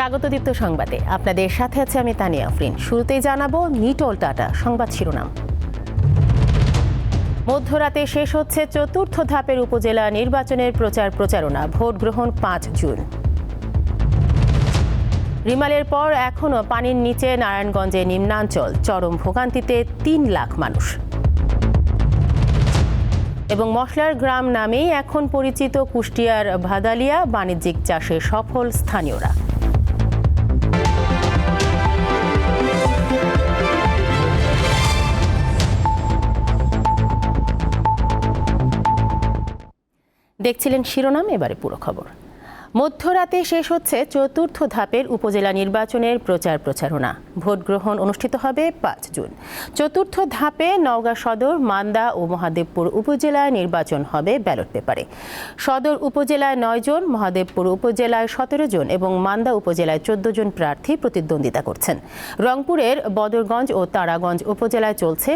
স্বাগত দীপ্ত সংবাদে আপনাদের সাথে আছে আমি তানিয়া আফরিন। শুরুতেই জানাবো নিটোল টাটা সংবাদ শিরোনাম। মধ্যরাতে শেষ হচ্ছে চতুর্থ ধাপের উপজেলা নির্বাচনের প্রচারণা। ভোট গ্রহণ 5 জুন। রিমালের পর এখনও পানির নিচে নারায়ণগঞ্জে নিম্নাঞ্চল, চরম ভোগান্তিতে 3 লাখ মানুষ। এবং মশলার গ্রাম নামেই এখন পরিচিত কুষ্টিয়ার ভাদালিয়া, বাণিজ্যিক চাষে সফল স্থানীয়রা। দেখছিলেন শিরোনাম, এবারে পুরো খবর। মধ্যরাতে শেষ হচ্ছে চতুর্থ ধাপের উপজেলা নির্বাচনের প্রচারণা। ভোট গ্রহণ অনুষ্ঠিত হবে 5 জুন। চতুর্থ ধাপে নওগাঁ সদর, মান্দা ও মহাদেবপুর উপজেলায় নির্বাচন হবে ব্যালট পেপারে। সদর উপজেলায় 9 জন, মহাদেবপুর উপজেলায় 17 জন এবং মান্দা উপজেলায় 14 জন প্রার্থী প্রতিদ্বন্দ্বিতা করছেন। রংপুরের বদরগঞ্জ ও তারাগঞ্জ উপজেলায় চলছে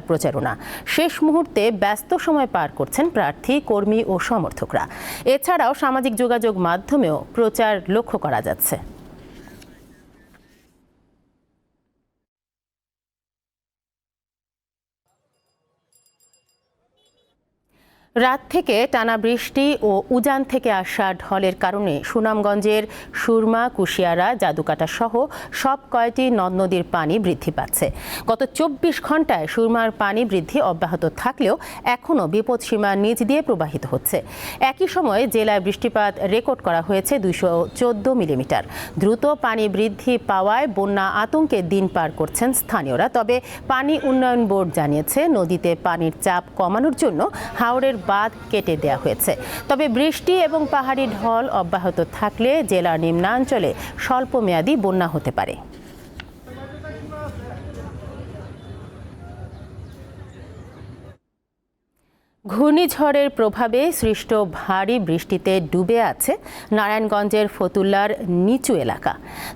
প্রচারণা। শেষ মুহূর্তে ব্যস্ত সময় পার করছেন প্রার্থী, কর্মী ও সমর্থকরা। এছাড়াও সামাজিক যোগাযোগ মাধ্যমেও প্রচার লক্ষ্য করা যাচ্ছে। রাত থেকে টানা বৃষ্টি ও উজান থেকে আসা ঢলের কারণে সুনামগঞ্জের সুরমা, কুশিয়ারা, জাদুকাটা সহ সব কয়টি নদ নদীর পানি বৃদ্ধি পাচ্ছে। গত 24 ঘন্টায় সুরমার পানি বৃদ্ধি অব্যাহত থাকলেও এখনও বিপদসীমার নিচ দিয়ে প্রবাহিত হচ্ছে। একই সময়ে জেলায় বৃষ্টিপাত রেকর্ড করা হয়েছে 214 মিলিমিটার। দ্রুত পানি বৃদ্ধি পাওয়ায় বন্যা আতঙ্কে দিন পার করছেন স্থানীয়রা। তবে পানি উন্নয়ন বোর্ড জানিয়েছে, নদীতে পানির চাপ কমানোর জন্য হাওরের বাঁধ কেটে দেওয়া হয়েছে। তবে বৃষ্টি এবং পাহাড়ি ঢল অব্যাহত থাকলে জেলার নিম্নাঞ্চলে স্বল্পমেয়াদী বন্যা হতে পারে। ঘূর্ণিঝড়ের প্রভাবে সৃষ্ট ভারী বৃষ্টিতে ডুবে আছে নারায়ণগঞ্জের ফতুল্লার নিচু এলাকা।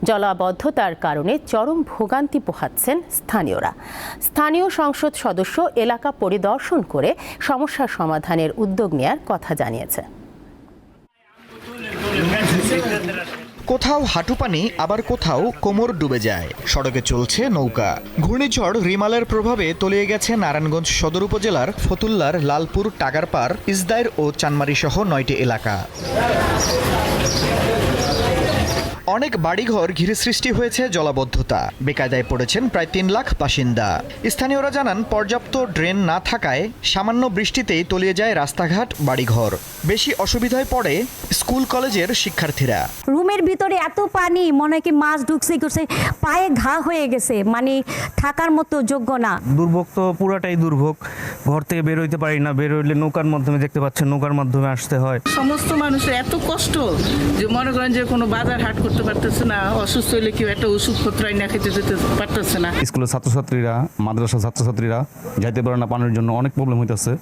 জলাবদ্ধতার কারণে চরম ভোগান্তি পোহাচ্ছেন স্থানীয়রা। স্থানীয় সংসদ সদস্য এলাকা পরিদর্শন করে সমস্যা সমাধানের উদ্যোগ নেয়ার কথা জানিয়েছে। কোথাও হাঁটু পানি, আবার কোথাও কোমর ডুবে যায়। সড়কে চলছে নৌকা। ঘূর্ণিঝড় রিমালের প্রভাবে তলিয়ে গেছে নারায়ণগঞ্জ সদর উপজেলার ফতুল্লার লালপুর, টাগারপাড়, ইসদাইর ও চানমারি সহ 9টি এলাকা। অনেক বাড়িঘর ঘিরে সৃষ্টি হয়েছে জলাবদ্ধতা। বেকায়দায় পড়েছেন প্রায় 3 লাখ বাসিন্দা। স্থানীয়রা জানান, পর্যাপ্ত ড্রেন না থাকায় সামান্য বৃষ্টিতেই তলিয়ে যায় রাস্তাঘাট, বাড়িঘর। বেশি অসুবিধায় পড়ে স্কুল কলেজের শিক্ষার্থীরা। রুমের ভিতরে এত পানি, মনে হয় কি মাছ ঢুকছে, পায়ে ঘা হয়ে গেছে, মানে থাকার মতো যোগ্য না। দুর্ভোগ তো পুরাটাই দুর্ভোগ। ঘর থেকে বের হইতে পারি না, বের হইলে নৌকার মাধ্যমে, দেখতে পাচ্ছেন নৌকার মাধ্যমে আসতে হয়। সমস্ত মানুষের এত কষ্ট যে মনে করেন যে কোনো বাজার হাট করতে পারতেছে না, অসুস্থ হইলে কেউ একটা ওষুধপত্র না খেতে যেতে পারতেছে না। স্কুলের ছাত্রছাত্রীরা, মাদ্রাসার ছাত্রছাত্রীরা যাইতে পারে না, পানির জন্য অনেক প্রবলেম হইতেছে।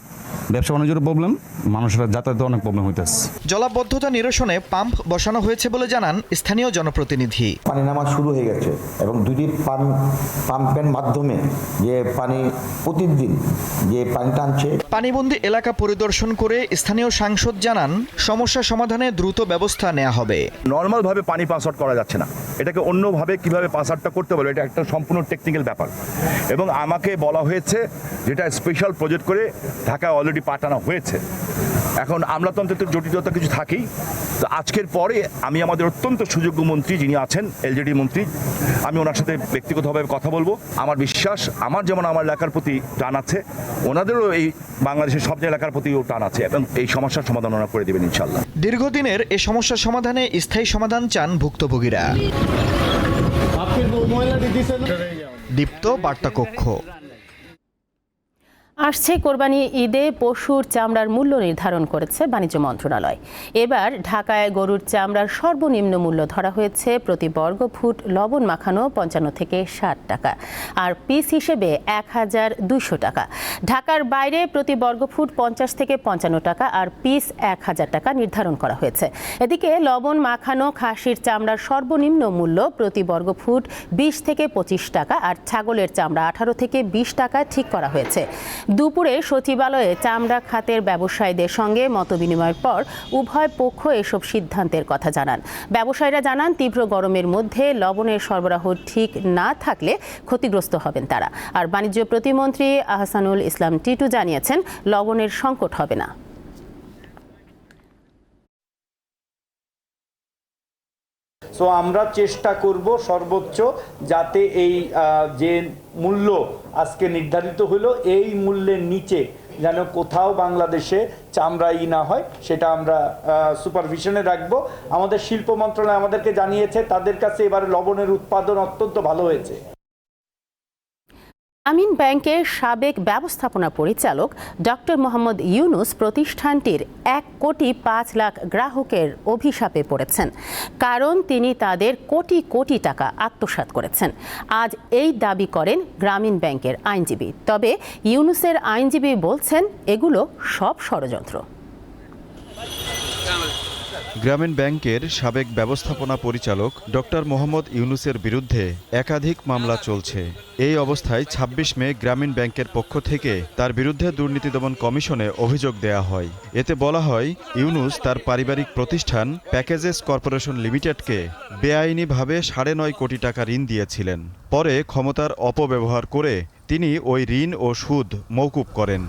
ব্যবসা বাণিজ্যের প্রবলেম, মানুষের যাতায়াতে অনেক প্রবলেম হইতেছে। জলাবদ্ধতা নিরসনে পাম্প বসানো হয়েছে বলে জানান স্থানীয় জনপ্রতিনিধি। পানি নামা শুরু হয়ে গেছে এবং 2টি পাম্পের মাধ্যমে যে পানি প্রতিদিন যে পানি টানছে। পানিবন্দী এলাকা পরিদর্শন করে স্থানীয় সাংসদ জানান, সমস্যা সমাধানে দ্রুত ব্যবস্থা নেওয়া হবে। নর্মালভাবে পানি পাস আউট করা যাচ্ছে না, এটাকে অন্যভাবে কিভাবে পাস আউটটা করতে পারবে, এটা একটা সম্পূর্ণ টেকনিক্যাল ব্যাপার। এবং আমাকে বলা হয়েছে যেটা স্পেশাল প্রজেক্ট করে ঢাকায় অলরেডি পাঠানো হয়েছে। এখন আমলাতন্ত্রের জটিলতা কিছু থাকেই। তো আজকের পরে আমি আমাদের অত্যন্ত সুযোগ্য মন্ত্রী যিনি আছেন, এলজেডি মন্ত্রী, আমি ওনার সাথে ব্যক্তিগতভাবে কথা বলবো। আমার বিশ্বাস, আমার যেমন আমার এলাকার প্রতি টান আছে, ওনাদেরও এই বাংলাদেশের সব এলাকার প্রতিও টান আছে এবং এই সমস্যার সমাধান ওনারা করে দেবেন ইনশাল্লাহ। দীর্ঘদিনের এ সমস্যার সমাধানে স্থায়ী সমাধান চান ভুক্তভোগীরা। দীপ্ত বার্তা কক্ষ। আসছে কোরবানি ঈদে পশুর চামড়ার মূল্য নির্ধারণ করেছে বাণিজ্য মন্ত্রণালয়। এবার ঢাকায় গরুর চামড়ার সর্বনিম্ন মূল্য ধরা হয়েছে প্রতি বর্গফুট লবণ মাখানো 55 থেকে 60 টাকা, আর পিস হিসেবে 1200 টাকা। ঢাকার বাইরে প্রতি বর্গফুট 50 থেকে 55 টাকা আর পিস 1000 টাকা নির্ধারণ করা হয়েছে। এদিকে লবণ মাখানো খাসির চামড়ার সর্বনিম্ন মূল্য প্রতি বর্গফুট 20 থেকে 25 টাকা আর ছাগলের চামড়া 18 থেকে 20 টাকা ঠিক করা হয়েছে। দুপুরে সচিবালয়ে চামড়া খাতের ব্যবসায়ীদের সঙ্গে মতবিনিময়ের পর উভয় পক্ষ এসব সিদ্ধান্তের কথা জানান। ব্যবসায়ীরা জানান, তীব্র গরমের মধ্যে লবণের সরবরাহ ঠিক না থাকলে ক্ষতিগ্রস্ত হবেন তারা। আর বাণিজ্য প্রতিমন্ত্রী আহসানুল ইসলাম টিটু জানিয়েছেন, লবণের সংকট হবে না। সো আমরা চেষ্টা করব সর্বোচ্চ যাতে এই যে মূল্য আজকে নির্ধারিত হলো এই মূল্যের নিচে যেন কোথাও বাংলাদেশে চামড়াই না হয়, সেটা আমরা সুপারভিশনে রাখবো। আমাদের শিল্প মন্ত্রণালয় আমাদেরকে জানিয়েছে তাদের কাছে এবার লবণের উৎপাদন অত্যন্ত ভালো হয়েছে। গ্রামীণ ব্যাংকের সাবেক ব্যবস্থাপনা পরিচালক ডক্টর মোহাম্মদ ইউনুস প্রতিষ্ঠানটির 1,05,00,000 গ্রাহকের অভিশাপে পড়েছেন, কারণ তিনি তাদের কোটি কোটি টাকা আত্মসাৎ করেছেন। আজ এই দাবি করেন গ্রামীণ ব্যাংকের আইনজীবী। তবে ইউনুসের আইনজীবী বলছেন, এগুলো সব ষড়যন্ত্র। গ্রামীণ ব্যাংকের সাবেক ব্যবস্থাপনা পরিচালক ডক্টর মোহাম্মদ ইউনুসের বিরুদ্ধে একাধিক মামলা চলছে। এই অবস্থায় ২৬ মে গ্রামীণ ব্যাংকের পক্ষ থেকে তার বিরুদ্ধে দুর্নীতি দমন কমিশনে অভিযোগ দেয়া হয়। এতে বলা হয়, ইউনুস তার পারিবারিক প্রতিষ্ঠান প্যাকেজেস কর্পোরেশন লিমিটেডকে বেআইনিভাবে ৯.৫ কোটি টাকা ঋণ দিয়েছিলেন। পরে ক্ষমতার অপব্যবহার করে তিনি ওই ঋণ ও সুদ মওকুফ করেন।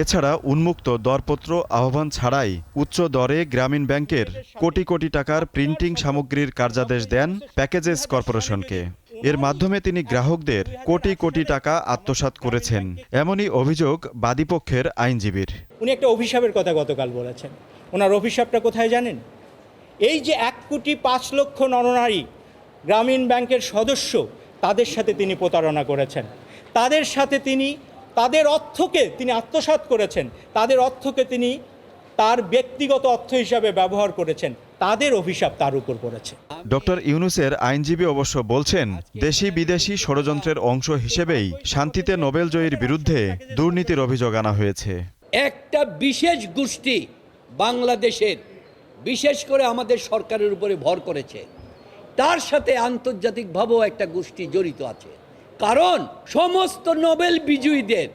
এছাড়া উন্মুক্ত দরপত্র আহ্বান ছাড়াই উচ্চ দরে গ্রামীণ ব্যাংকের কোটি কোটি টাকার প্রিন্টিং সামগ্রীর কার্যাদেশ দেন প্যাকেজেস কর্পোরেশনকে। এর মাধ্যমে তিনি গ্রাহকদের কোটি কোটি টাকা আত্মসাৎ করেছেন, এমনই অভিযোগ বাদীপক্ষের আইনজীবীর। উনি একটা অভিশাপের কথা গতকাল বলেছেন। ওনার অভিশাপটা কোথায় জানেন? এই যে 1,05,00,000 নরনারী গ্রামীণ ব্যাংকের সদস্য, তাদের সাথে তিনি প্রতারণা করেছেন। তাদের সাথে তিনি তাদের অর্থকে তিনি আত্মসাৎ করেছেন, তাদের অর্থকে তিনি তার ব্যক্তিগত অর্থ হিসাবে ব্যবহার করেছেন। তাদের অভিশাপ তার উপর পড়েছে। ডক্টর ইউনুসের আইনজীবী অবশ্য বলছেন, দেশি বিদেশি ষড়যন্ত্রের অংশ হিসেবেই শান্তিতে নোবেল জয়ীর বিরুদ্ধে দুর্নীতির অভিযোগ আনা হয়েছে। একটা বিশেষ গোষ্ঠী বাংলাদেশের, বিশেষ করে আমাদের সরকারের উপরে ভর করেছে, তার সাথে আন্তর্জাতিকভাবেও একটা গোষ্ঠী জড়িত আছে। কারণ সমস্ত নোবেল বিজয়ীদের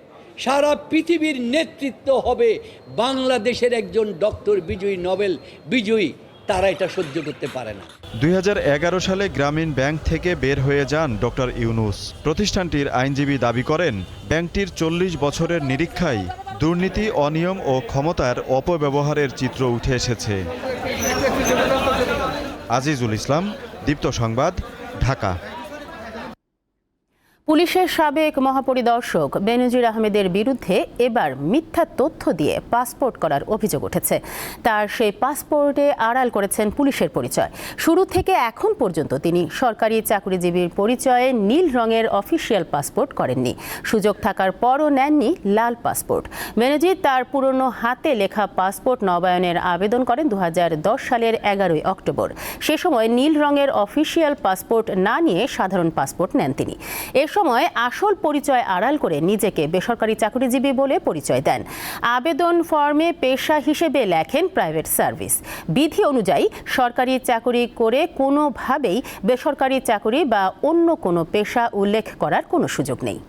সারা পৃথিবীর নেতৃত্ব হবে বাংলাদেশের একজন ডক্টর বিজয়ী, নোবেল বিজয়ী। তারা এটা সহ্য করতে পারে না। ২০১১ সালে গ্রামীণ ব্যাংক থেকে বের হয়ে যান ডক্টর ইউনুস। প্রতিষ্ঠানটির আইনজীবী দাবি করেন, ব্যাংকটির ৪০ বছরের নিরীক্ষায় দুর্নীতি, অনিয়ম ও ক্ষমতার অপব্যবহারের চিত্র উঠে এসেছে। আজিজুল ইসলাম, দীপ্ত সংবাদ, ঢাকা। পুলিশের সাবেক মহাপরিদর্শক বেনজির আহমেদের বিরুদ্ধে এবার মিথ্যা তথ্য দিয়ে পাসপোর্ট করার অভিযোগ উঠেছে। তার সেই পাসপোর্টে আড়াল করেছেন পুলিশের পরিচয়। শুরু থেকে এখন পর্যন্ত তিনি সরকারি চাকরিজীবীর পরিচয়ে নীল রঙের অফিসিয়াল পাসপোর্ট করেননি। সুযোগ থাকার পরও নেননি লাল পাসপোর্ট। বেনজির তার পুরনো হাতে লেখা পাসপোর্ট নবায়নের আবেদন করেন ২০১০ সালের ১১ অক্টোবর। সে সময় নীল রঙের অফিসিয়াল পাসপোর্ট না নিয়ে সাধারণ পাসপোর্ট নেন তিনি। সময় আসল পরিচয় আড়াল করে নিজেকে বেসরকারি চাকরিজীবী বলে পরিচয় দেন। আবেদন ফর্মে পেশা হিসেবে লেখেন প্রাইভেট সার্ভিস। বিধি অনুযায়ী সরকারি চাকরি করে কোনোভাবেই বেসরকারি চাকরি বা অন্য কোনো পেশা উল্লেখ করার কোনো সুযোগ নেই।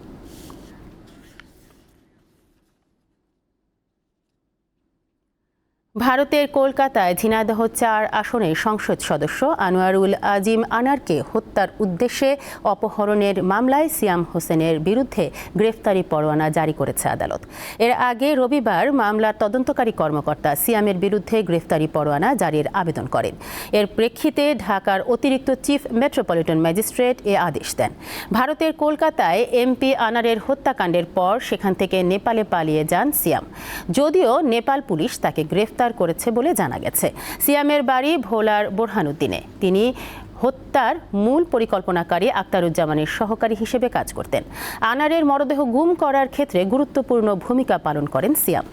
ভারতের কলকাতায় ঝিনাইদহ ৪ আসনের সংসদ সদস্য আনোয়ারুল আজিম আনারকে হত্যার উদ্দেশ্যে অপহরণের মামলায় সিয়াম হোসেনের বিরুদ্ধে গ্রেফতারি পরোয়ানা জারি করেছে আদালত। এর আগে রবিবার মামলার তদন্তকারী কর্মকর্তা সিয়ামের বিরুদ্ধে গ্রেফতারি পরোয়ানা জারির আবেদন করেন। এর প্রেক্ষিতে ঢাকার অতিরিক্ত চিফ মেট্রোপলিটন ম্যাজিস্ট্রেট এ আদেশ দেন। ভারতের কলকাতায় এমপি আনারের হত্যাকাণ্ডের পর সেখান থেকে নেপালে পালিয়ে যান সিয়াম। যদিও নেপাল পুলিশ তাকে গ্রেফতার করেছে বলে জানা গেছে। সিয়ামের বাড়ি ভোলার বোরহানুদ্দিনে। তিনি হত্যার মূল পরিকল্পনাকারী আক্তারুজ্জামানের সহকারী হিসেবে কাজ করতেন। আনারের মরদেহ গুম করার ক্ষেত্রে গুরুত্বপূর্ণ ভূমিকা পালন করেন সিয়াম।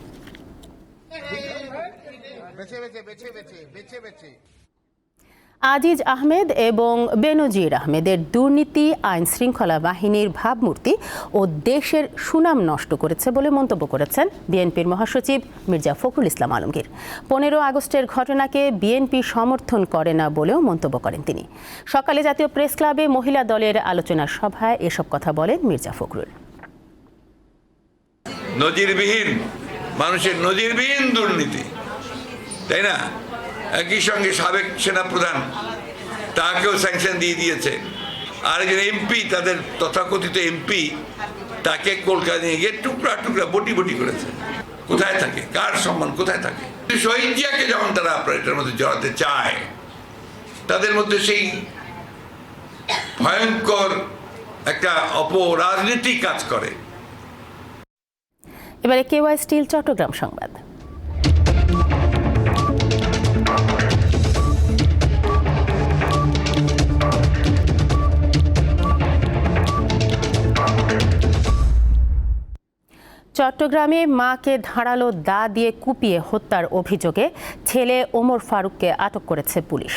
আজিজ আহমেদ এবং বেনজির আহমেদের দুর্নীতি আইন শৃঙ্খলা বাহিনীর ভাবমূর্তি ও দেশের সুনাম নষ্ট করেছে বলে মন্তব্য করেছেন বিএনপির মহাসচিব মির্জা ফখরুল ইসলাম আলমগীর। ১৫ আগস্টের ঘটনাকে বিএনপি সমর্থন করে না বলেও মন্তব্য করেন তিনি। সকালে জাতীয় প্রেস ক্লাবে মহিলা দলের আলোচনা সভায় এসব কথা বলেন মির্জা ফখরুল। নজিরবিহীন, মানুষের নজিরবিহীন দুর্নীতি, তাই না? একই সঙ্গে সাবেক সেনাপ্রধান তাকেও স্যাংশন দিয়ে দিয়েছে। আরেকজন এমপি, তাদের তথাকথিত এমপি, তাকে কলকাতা নিয়ে গিয়ে টুকরা টুকরা বটি বটি করেছে। কোথায় থাকে? কার সম্মান কোথায় থাকে? শহীদ জিয়াকে যখন তারা আপনার এটার মধ্যে জড়াতে চায়, তাদের মধ্যে সেই ভয়ঙ্কর একটা অপরাজনীতি কাজ করে। এবারে কেওয়াই স্টিল চট্টগ্রাম সংবাদ। চট্টগ্রামে মাকে ধারালো দা দিয়ে কুপিয়ে হত্যার অভিযোগে ছেলে ওমর ফারুককে আটক করেছে পুলিশ।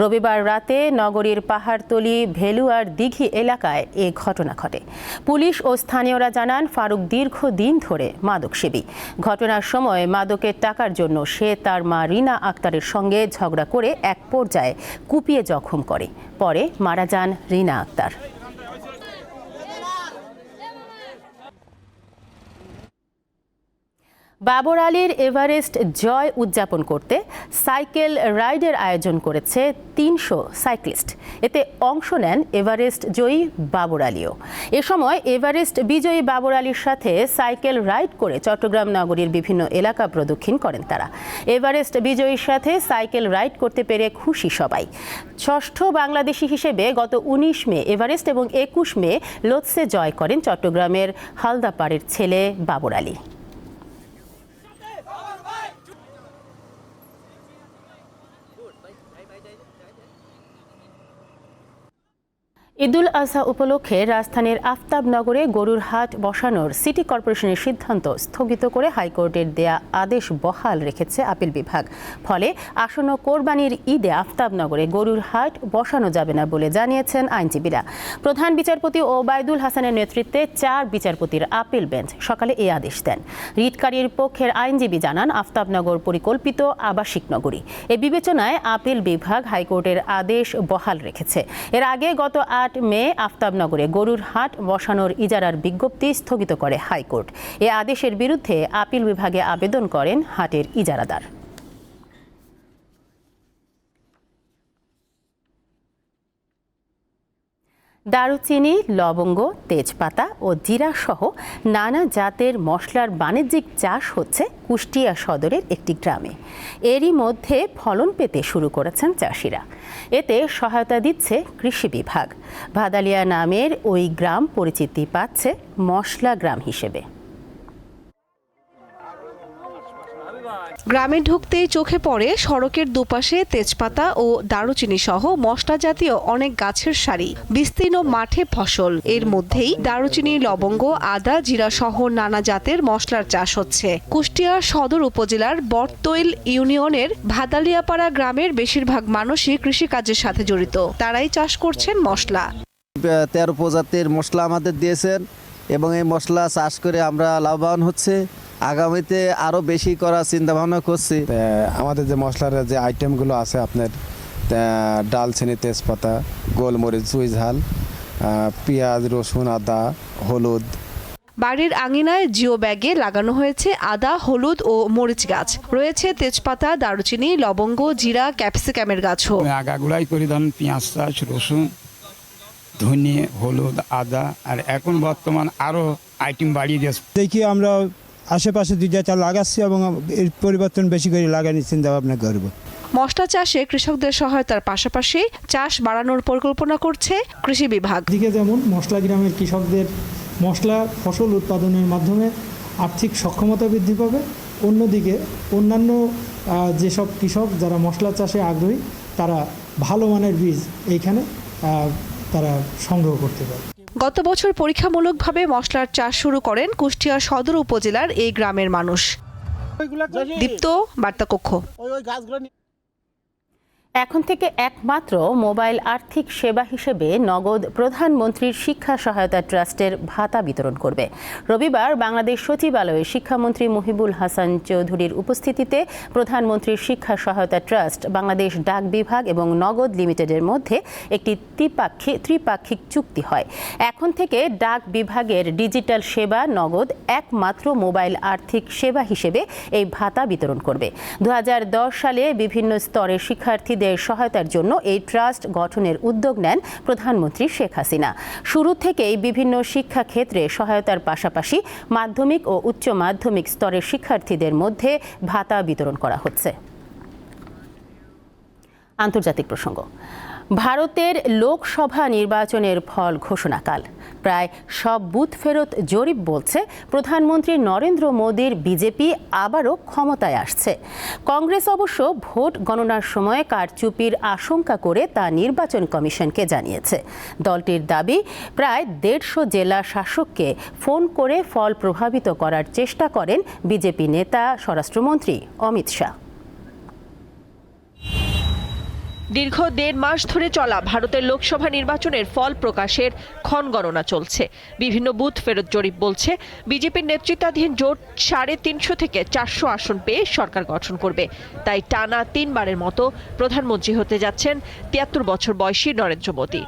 রবিবার রাতে নগরীর পাহাড়তলী ভেলুয়ার দিঘি এলাকায় এ ঘটনা ঘটে। পুলিশ ও স্থানীয়রা জানান, ফারুক দীর্ঘদিন ধরে মাদকসেবী। ঘটনার সময় মাদকের টাকার জন্য সে তার মা রিনা আক্তারের সঙ্গে ঝগড়া করে এক পর্যায়ে কুপিয়ে জখম করে। পরে মারা যান রিনা আক্তার। বাবর আলীর এভারেস্ট জয় উদযাপন করতে সাইকেল রাইডের আয়োজন করেছে ৩০০ সাইক্লিস্ট। এতে অংশ নেন এভারেস্ট জয়ী বাবর আলীও। এ সময় এভারেস্ট বিজয়ী বাবর আলীর সাথে সাইকেল রাইড করে চট্টগ্রাম নগরীর বিভিন্ন এলাকা প্রদক্ষিণ করেন তারা। এভারেস্ট বিজয়ীর সাথে সাইকেল রাইড করতে পেরে খুশি সবাই। ষষ্ঠ বাংলাদেশি হিসেবে গত ১৯ মে এভারেস্ট এবং ২১ মে লোৎসে জয় করেন চট্টগ্রামের হালদাপাড়ের ছেলে বাবর আলী। ঈদুল আজহা উপলক্ষে রাজধানীর আফতাবনগরে গরুর হাট বসানোর সিটি কর্পোরেশনের সিদ্ধান্ত স্থগিত করে হাইকোর্টের দেয়া আদেশ বহাল রেখেছে আপিল বিভাগ। ফলে আসন্ন কোরবানির ঈদে আফতাবনগরে গরুর হাট বসানো যাবে না বলে জানিয়েছেন আইনজীবীরা। প্রধান বিচারপতি ওবায়দুল হাসানের নেতৃত্বে ৪ বিচারপতির আপিল বেঞ্চ সকালে এই আদেশ দেন। রিটকারীর পক্ষের আইনজীবী জানান, আফতাবনগর পরিকল্পিত আবাসিক নগরী। এ বিবেচনায় আপিল বিভাগ হাইকোর্টের আদেশ বহাল রেখেছে। এর আগে গত ৮ মে আফতাবনগরে গরুর হাট বসানোর ইজারার বিজ্ঞপ্তি স্থগিত করে হাইকোর্ট। এ আদেশের বিরুদ্ধে আপিল বিভাগে আবেদন করেন হাটের ইজারাদার। দারুচিনি, লবঙ্গ, তেজপাতা ও জিরা সহ নানা জাতের মশলার বাণিজ্যিক চাষ হচ্ছে কুষ্টিয়া সদরের একটি গ্রামে। এরই মধ্যে ফলন পেতে শুরু করেছেন চাষিরা। এতে সহায়তা দিচ্ছে কৃষি বিভাগ। ভাদালিয়া নামের ওই গ্রাম পরিচিতি পাচ্ছে মশলা গ্রাম হিসেবে। গ্রামে ঢুকতেই চোখে পড়ে সড়কের দুপাশে তেজপাতা ও দারুচিনি সহ মশলা জাতীয় অনেক গাছের সারি, বিস্তীর্ণ মাঠে ফসল। এর মধ্যেই দারুচিনি, লবঙ্গ, আদা, জিরা সহ নানা জাতের মশলার চাষ হচ্ছে। কুষ্টিয়া সদর উপজেলার বটতৈল ইউনিয়নের ভাদালিয়াপাড়া গ্রামের বেশিরভাগ মানুষই কৃষিকাজের সাথে জড়িত। তারাই চাষ করছেন মশলা। 13 প্রজাতির মশলা আমাদের দিয়েছেন এবং এই মশলা চাষ করে আমরা লাভবান হচ্ছে। আগামীতে আরও বেশি করার চিন্তা ভাবনা করছি। আমাদের যে মশলার যে আইটেমগুলো আছে, আপনার ডালচিনি, তেজপাতা, গোলমরিচ, জুই ঝাল, পেঁয়াজ, রসুন, আদা, হলুদ। বাড়ির আঙিনায় জিও ব্যাগে লাগানো হয়েছে আদা, হলুদ ও মরিচ গাছ। রয়েছে তেজপাতা, দারুচিনি, লবঙ্গ, জিরা, ক্যাপসিকামের গাছও। আগাগুলাই করে ধরুন পেঁয়াজ চাষ, রসুন, ধনে, হলুদ, আদা, আর এখন বর্তমান আরও আইটেম বাড়িয়ে দিয়েছে। দেখি আমরা আশেপাশে 2-4 লাগাচ্ছি এবং এর পরিবর্তন বেশি করে লাগানোর চিন্তা ভাবনা করব। মশলা চাষে কৃষকদের সহায়তার পাশাপাশি চাষ বাড়ানোর পরিকল্পনা করছে কৃষি বিভাগ। দিকে যেমন মশলা গ্রামের কৃষকদের মশলা ফসল উৎপাদনের মাধ্যমে আর্থিক সক্ষমতা বৃদ্ধি পাবে, অন্যদিকে অন্যান্য যেসব কৃষক যারা মশলা চাষে আগ্রহী তারা ভালো মানের বীজ এইখানে তারা সংগ্রহ করতে পারে। গত বছর পরীক্ষামূলকভাবে মশলার চাষ শুরু করেন কুষ্টিয়া সদর উপজেলার এই গ্রামের মানুষ। দীপ্ত, বার্তা কক্ষ। এখন থেকে একমাত্র মোবাইল আর্থিক সেবা হিসেবে নগদ প্রধানমন্ত্রীর শিক্ষা সহায়তা ট্রাস্টের ভাতা বিতরণ করবে। রবিবার বাংলাদেশ সচিবালয়ে শিক্ষামন্ত্রী মহিবুল হাসান চৌধুরীর উপস্থিতিতে প্রধানমন্ত্রীর শিক্ষা সহায়তা ট্রাস্ট, বাংলাদেশ ডাক বিভাগ এবং নগদ লিমিটেডের মধ্যে একটি ত্রিপাক্ষিক চুক্তি হয়। এখন থেকে ডাক বিভাগের ডিজিটাল সেবা নগদ একমাত্র মোবাইল আর্থিক সেবা হিসেবে এই ভাতা বিতরণ করবে। 2010 সালে বিভিন্ন স্তরের শিক্ষার্থীদের সহায়তার জন্য এই ট্রাস্ট গঠনের উদ্যোগ নেন প্রধানমন্ত্রী শেখ হাসিনা। শুরু থেকেই বিভিন্ন শিক্ষা ক্ষেত্রে সহায়তার পাশাপাশি মাধ্যমিক ও উচ্চ মাধ্যমিক স্তরের শিক্ষার্থীদের মধ্যে ভাতা বিতরণ করা হচ্ছে। আন্তর্জাতিক প্রসঙ্গ। ভারতের লোকসভা নির্বাচনের ফল ঘোষণাকাল। প্রায় সব বুথ ফেরত জরিপ বলছে প্রধানমন্ত্রী নরেন্দ্র মোদীর বিজেপি আবারও ক্ষমতায় আসছে। কংগ্রেস অবশ্য ভোট গণনার সময় কারচুপির আশঙ্কা করে তা নির্বাচন কমিশনকে জানিয়েছে। দলটির দাবি, প্রায় 150 জেলা শাসককে ফোন করে ফল প্রভাবিত করার চেষ্টা করেন বিজেপি নেতা স্বরাষ্ট্রমন্ত্রী অমিত শাহ। দীর্ঘ 1.5 মাস ধরে চলা ভারতের লোকসভা নির্বাচনের ফল প্রকাশের ক্ষণগণনা চলছে। বিভিন্ন বুথ ফেরত জরিপ বলছে বিজেপির নেতৃত্বাধীন জোট 350 থেকে 400 আসন পেয়ে সরকার গঠন করবে। তাই টানা 3 বারের মতো প্রধানমন্ত্রী হতে যাচ্ছেন 73 বছর বয়সী নরেন্দ্র মোদী।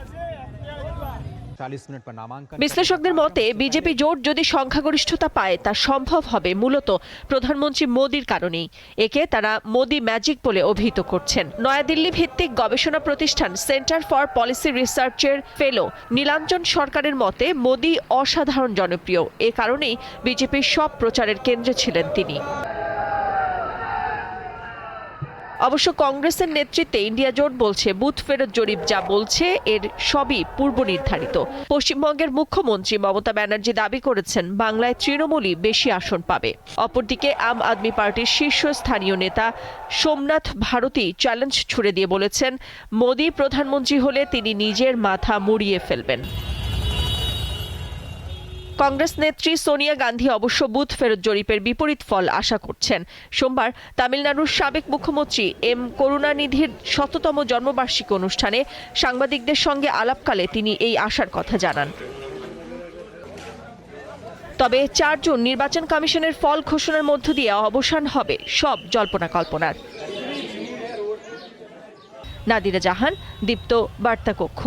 বিশ্লেষকদের মতে বিজেপি জোট যদি সংখ্যাগরিষ্ঠতা পায় তা সম্ভব হবে মূলত প্রধানমন্ত্রী মোদীর কারণেই। একে তারা মোদী ম্যাজিক বলে অভিহিত করছেন। নয়াদিল্লি ভিত্তিক গবেষণা প্রতিষ্ঠান সেন্টার ফর পলিসি রিসার্চের ফেলো নীলাঞ্জন সরকারের মতে মোদী অসাধারণ জনপ্রিয়। এ কারণেই বিজেপির সব প্রচারের কেন্দ্রে ছিলেন তিনি। অবশ্য কংগ্রেসের নেতৃত্বে ইন্ডিয়া জোট বলছে বুথ ফেরত জরিপ যা বলছে এর সবই পূর্ব নির্ধারিত। পশ্চিমবঙ্গের মুখ্যমন্ত্রী মমতা ব্যানার্জি দাবি করেছেন বাংলায় তৃণমূলই বেশি আসন পাবে। অপরদিকে আম আদমি পার্টির শীর্ষস্থানীয় নেতা সোমনাথ ভারতী চ্যালেঞ্জ ছুড়ে দিয়ে বলেছেন মোদী প্রধানমন্ত্রী হলে তিনি নিজের মাথা মুড়িয়ে ফেলবেন। কংগ্রেস নেত্রী সোনিয়া গান্ধী অবশ্য বুথ ফেরত জরিপের বিপরীত ফল আশা করছেন। সোমবার তামিলনাড়ুর সাবেক মুখ্যমন্ত্রী এম করুণানিধির 100তম জন্মবার্ষিকী অনুষ্ঠানে সাংবাদিকদের সঙ্গে আলাপকালে তিনি এই আশার কথা জানান। তবে 4 জুন নির্বাচন কমিশনের ফল ঘোষণার মধ্য দিয়ে অবসান হবে সব জল্পনা কল্পনার। নাদিরা জাহান, দীপ্ত বার্তা কক্ষ।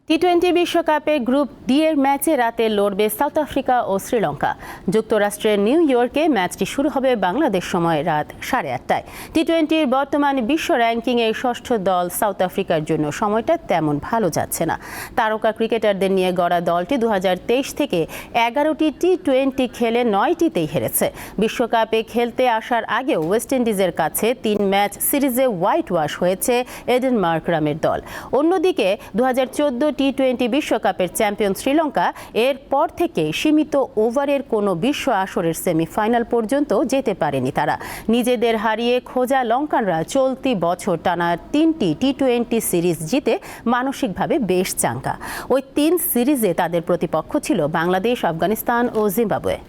টি-20 বিশ্বকাপে গ্রুপ ডি এর ম্যাচে রাতে লড়বে সাউথ আফ্রিকা ও শ্রীলঙ্কা। যুক্তরাষ্ট্রের নিউ ইয়র্কে ম্যাচটি শুরু হবে বাংলাদেশ সময় রাত 8:30টায়। টি-20-র বর্তমান বিশ্ব র্যাঙ্কিংয়ে 6ষ্ঠ দল সাউথ আফ্রিকার জন্য সময়টা তেমন ভালো যাচ্ছে না। তারকা ক্রিকেটারদের নিয়ে গড়া দলটি 2023 থেকে 11টি টি-20 খেলে 9টিতেই হেরেছে। বিশ্বকাপে খেলতে আসার আগেও ওয়েস্ট ইন্ডিজের কাছে 3 ম্যাচ সিরিজে হোয়াইট ওয়াশ হয়েছে এডেন মার্করামের দল। অন্যদিকে 2014 টি-20 বিশ্বকাপের চ্যাম্পিয়ন শ্রীলঙ্কা এরপর থেকে সীমিত ওভারের কোনো বিশ্ব আসরের সেমিফাইনাল পর্যন্ত যেতে পারেনি তারা। নিজেদের হারিয়ে খোঁজা লঙ্কানরা চলতি বছর টানা 3টি টি-20 সিরিজ জিতে মানসিকভাবে বেশ চাঙ্গা। ওই 3 সিরিজে তাদের প্রতিপক্ষ ছিল বাংলাদেশ, আফগানিস্তান ও জিম্বাবুয়ে।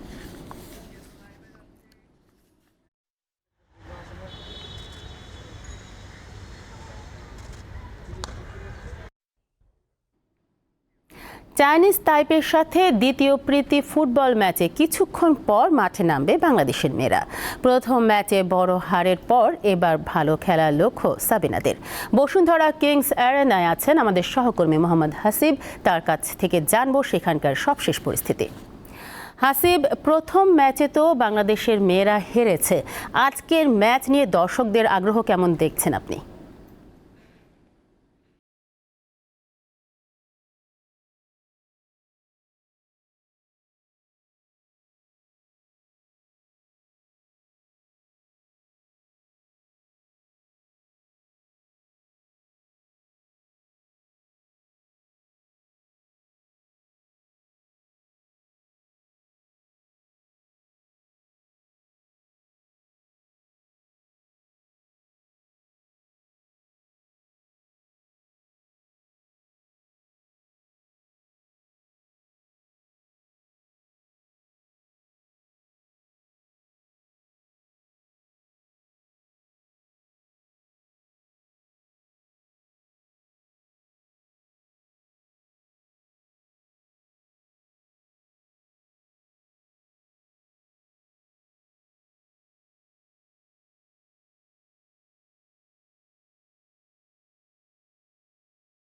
চাইনিজ তাইপের সাথে দ্বিতীয় প্রীতি ফুটবল ম্যাচে কিছুক্ষণ পর মাঠে নামবে বাংলাদেশের মেয়েরা। প্রথম ম্যাচে বড় হারের পর এবার ভালো খেলার লক্ষ্য সাবিনাদের। বসুন্ধরা কিংস অ্যারেনায় আছেন আমাদের সহকর্মী মোহাম্মদ হাসিব। তার কাছ থেকে জানবো সেখানকার সবশেষ পরিস্থিতি। হাসিব, প্রথম ম্যাচে তো বাংলাদেশের মেয়েরা হেরেছে, আজকের ম্যাচ নিয়ে দর্শকদের আগ্রহ কেমন দেখছেন আপনি?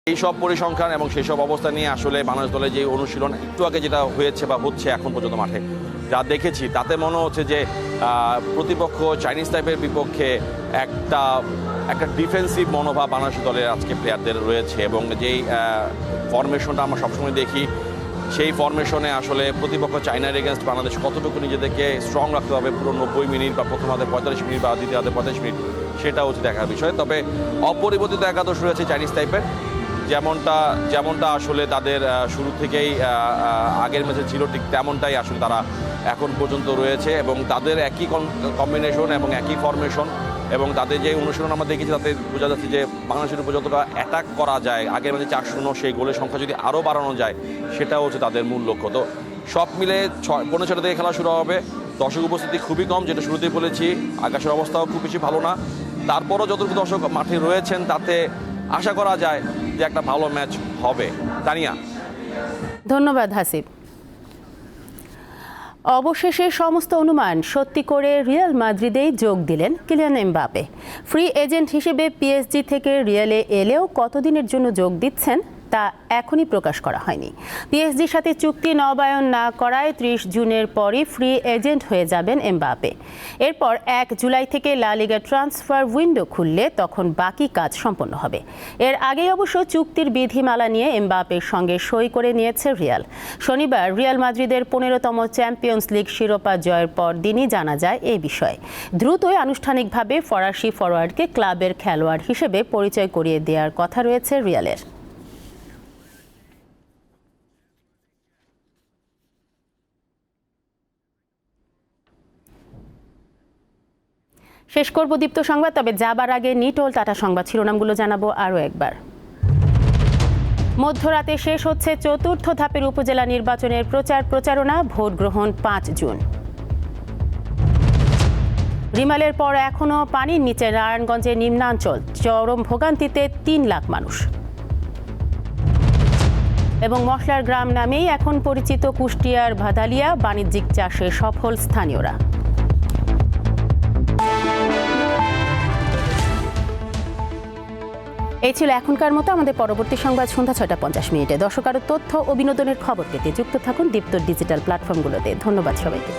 এই সব পরিসংখ্যান এবং সেই সব অবস্থা নিয়ে আসলে বাংলাদেশ দলের যে অনুশীলন একটু আগে যেটা হয়েছে বা হচ্ছে এখন পর্যন্ত মাঠে যা দেখেছি তাতে মনে হচ্ছে যে প্রতিপক্ষ চাইনিজ টাইপের বিপক্ষে একটা ডিফেন্সিভ মনোভাব বাংলাদেশ দলের আজকে প্লেয়ারদের রয়েছে এবং যেই ফরমেশনটা আমরা সবসময় দেখি সেই ফরমেশনে আসলে প্রতিপক্ষ চায়নার এগেনস্ট বাংলাদেশ কতটুকু নিজেদেরকে স্ট্রং রাখতে হবে পুরো 90 মিনিট বা প্রথম হাতে 45 মিনিট বা দ্বিতীয় হাতে 45 মিনিট সেটা হচ্ছে দেখার বিষয়। তবে অপরিবর্তিত একাদশ রয়েছে চাইনিজ টাইপের, যেমনটা আসলে তাদের শুরু থেকেই আগের ম্যাচে ছিল ঠিক তেমনটাই আসলে তারা এখন পর্যন্ত রয়েছে এবং তাদের একই কম্বিনেশন এবং একই ফরমেশন এবং তাদের যে অনুশীলন আমরা দেখেছি তাতে বোঝা যাচ্ছে যে বাংলাদেশের উপর যতটা অ্যাটাক করা যায় আগের ম্যাচে 4-0 সেই গোলের সংখ্যা যদি আরও বাড়ানো যায় সেটাও হচ্ছে তাদের মূল লক্ষ্য। তো সব মিলে 6:45 থেকে খেলা শুরু হবে, দর্শক উপস্থিতি খুবই কম, যেটা শুরুতেই বলেছি, আকাশের অবস্থাও খুব বেশি ভালো না, তারপরও যতটুকু দর্শক মাঠে রয়েছেন তাতে আশা করা যায় যে একটা ভালো ম্যাচ হবে। তানিয়া। ধন্যবাদ হাসিব। অবশেষে সমস্ত অনুমান সত্যি করে রিয়াল মাদ্রিদেই যোগ দিলেন কিলিয়ান এমবাপে। ফ্রি এজেন্ট হিসেবে পিএসজি থেকে রিয়ালে এলেও কতদিনের জন্য যোগ দিচ্ছেন তা এখনই প্রকাশ করা হয়নি। পিএসজির সাথে চুক্তি নবায়ন না করায় 30 জুনের পরই ফ্রি এজেন্ট হয়ে যাবেন এমবাপে। এরপর 1 জুলাই থেকে লা লিগা ট্রান্সফার উইন্ডো খুললে তখন বাকি কাজ সম্পন্ন হবে। এর আগেই অবশ্য চুক্তির বিধিমালা নিয়ে এমবাপের সঙ্গে সই করে নিয়েছে রিয়াল। শনিবার রিয়াল মাদ্রিদের 15তম চ্যাম্পিয়ন্স লিগ শিরোপা জয়ের পর দিনই জানা যায় এই বিষয়ে। দ্রুতই আনুষ্ঠানিকভাবে ফরাসি ফরোয়ার্ডকে ক্লাবের খেলোয়াড় হিসেবে পরিচয় করিয়ে দেওয়ার কথা রয়েছে রিয়ালের। শেষ করব দীপ্ত সংবাদ, তবে যাবার আগে নিটোল টাটা সংবাদ শিরোনামগুলো জানাবো আরও একবার। মধ্যরাতে শেষ হচ্ছে 4র্থ ধাপের উপজেলা নির্বাচনের প্রচারণা, ভোট গ্রহণ 5 জুন। রিমালের পর এখনও পানির নিচে নারায়ণগঞ্জের নিম্নাঞ্চল, চরম ভোগান্তিতে 3 লাখ মানুষ। এবং মশলার গ্রাম নামেই এখন পরিচিত কুষ্টিয়ার ভাদালিয়া, বাণিজ্যিক চাষে সফল স্থানীয়রা। এই ছিল এখনকার মতো। আমাদের পরবর্তী সংবাদ সন্ধ্যা 6:50। দর্শক আরও তথ্য ও বিনোদনের খবর পেতে যুক্ত থাকুন দীপ্ত ডিজিটাল প্ল্যাটফর্মগুলোতে। ধন্যবাদ সবাইকে।